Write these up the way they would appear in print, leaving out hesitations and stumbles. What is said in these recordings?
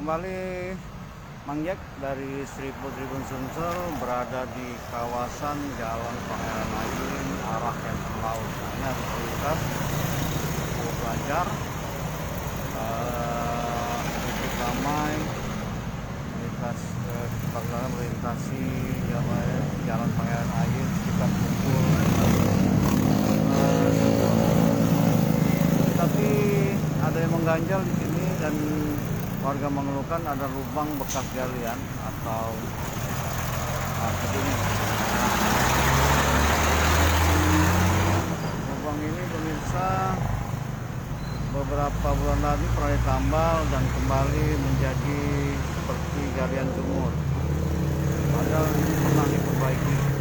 kembali Mang Jack dari Tribun Sumsel berada di kawasan Jalan Pangeran Ayun arah Kenton Laut. Nah, ini harus lintas pelajar titik ramai lintas melintasi Jalan Pangeran Ayun sekitar pukul tapi ada yang mengganjal di sini dan warga mengeluhkan ada lubang bekas galian atau begini. Lubang ini pemirsa beberapa bulan lalu pernah ditambal dan kembali menjadi seperti galian sumur. Padahal ini pernah diperbaiki.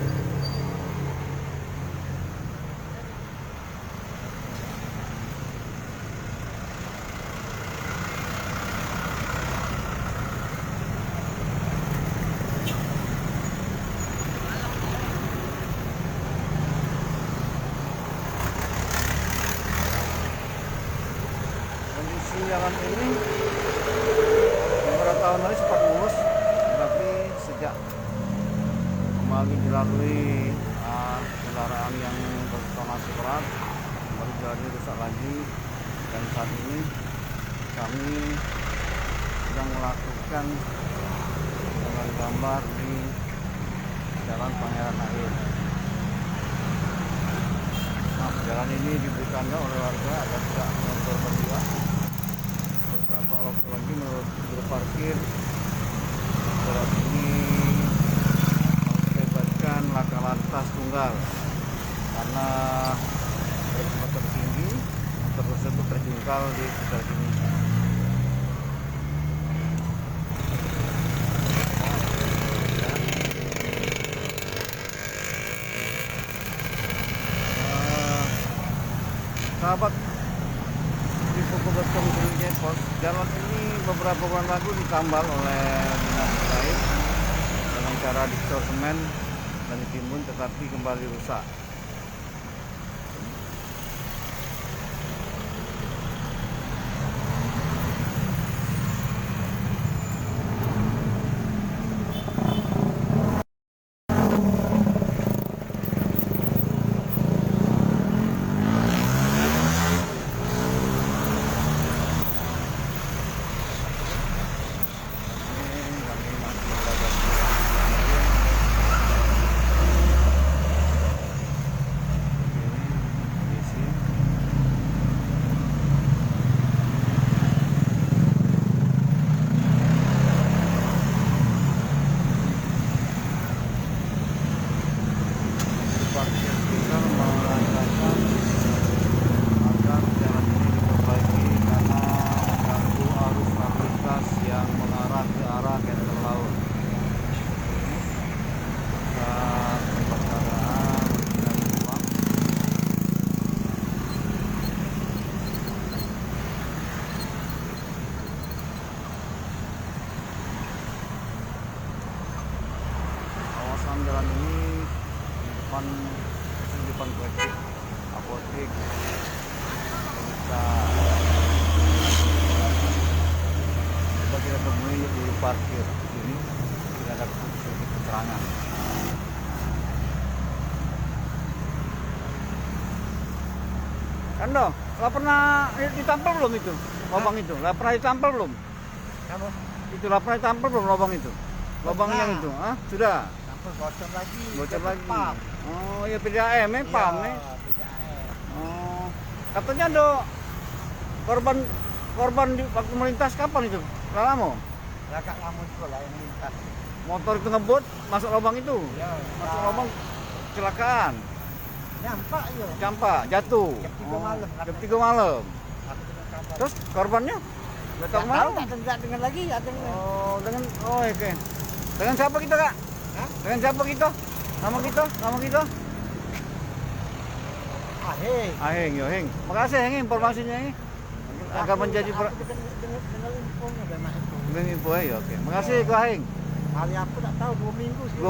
Jalan ini beberapa tahun lalu sempat mulus, tapi sejak kembali dilalui kendaraan yang bertonase berat, baru jalan ini rusak lagi. Dan saat ini kami sedang melakukan gambar di Jalan Pangeran Ayun. Nah, jalan ini diberi tanda oleh warga agar tidak korban jiwa. Beberapa waktu lagi menurut juru parkir jalan ini mengakibatkan laka lantas tunggal karena motor tinggi, motor tersebut terjungkal di sekitar sini. Sahabat di Pokok Betong Depok, jalan ini beberapa bulan lalu ditambal oleh dinas terkait dengan cara dicor semen dan ditimbun, tetapi kembali rusak. Parkir kita mengatakan agar jalan ini diperbaiki karena mengganggu arus lalu lintas yang mengarah ke arah Kenton Laut. Kebakaran dan uang. Kawasan jalan ini depan klinik, apotek, kita temui di parkir di sini tidak ada sedikit keterangan. Kan dong, lah pernah ditampal belum itu lubang itu? Lah pernah ditampal belum? Kamu? Itu lah pernah ditampal belum lubang itu? Lubang yang itu, sudah. Bocor lagi. Bocor lagi. Pam. Oh ya PDAM pam PDAM. Oh, katanya ada korban waktu melintas kapan itu? Lama? Agak lama juga lah yang lintas. Motor itu ngebut masuk lubang itu. Ya, Masuk lubang kecelakaan. Nampak ya. Campak, jatuh. Jam 3 malam. Jam 3 malam. Aku dengar kabar. Terus korbannya? Nggak tahu Nggak mana? tahu, tak dengar lagi, tak dengar. Oh oke. Dengan siapa kita kak? Hah? Dengan siapa kita? Nama kita? Nama kita? Aheng, yo Heng. Makasih Heng informasinya ini. Agak menjadi dengar infonya memang itu. info ya, oke. Makasih Ko Aheng. Hari aku tak tahu 2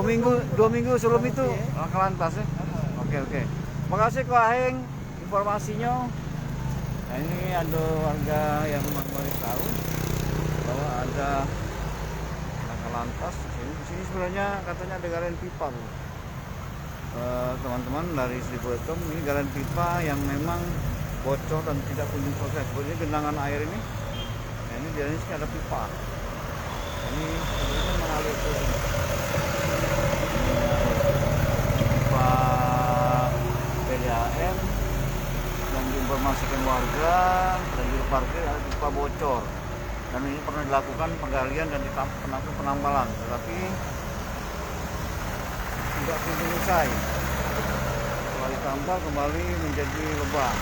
minggu. 2 minggu sebelum itu ya. laka lantas ya. Oke. Makasih Ko Aheng informasinya. Nah, ini ada warga yang mau tahu bahwa ada laka lantas di sini sebenarnya katanya ada galian pipa, Bu. Teman-teman dari Sri.com, ini galian pipa yang memang bocor dan tidak kunjung selesai. Sebenarnya genangan air ini, nah ini di sini ada pipa. Ini sebenarnya mengalir ke pipa PDAM dan diinformasikan warga dan juga parkir ada pipa bocor. Dan ini pernah dilakukan penggalian dan penambalan, tetapi tidak kunjung usai. Setelah ditambal kembali menjadi lubang.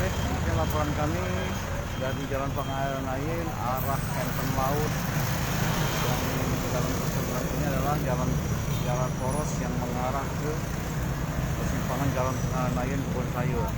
Ini laporan kami dari Jalan Pengairan Lain arah Kenten Laut. Yang di dalam persimpangan ini adalah jalan poros yang mengarah ke persimpangan Jalan Pengairan Lain Kebun Sayur.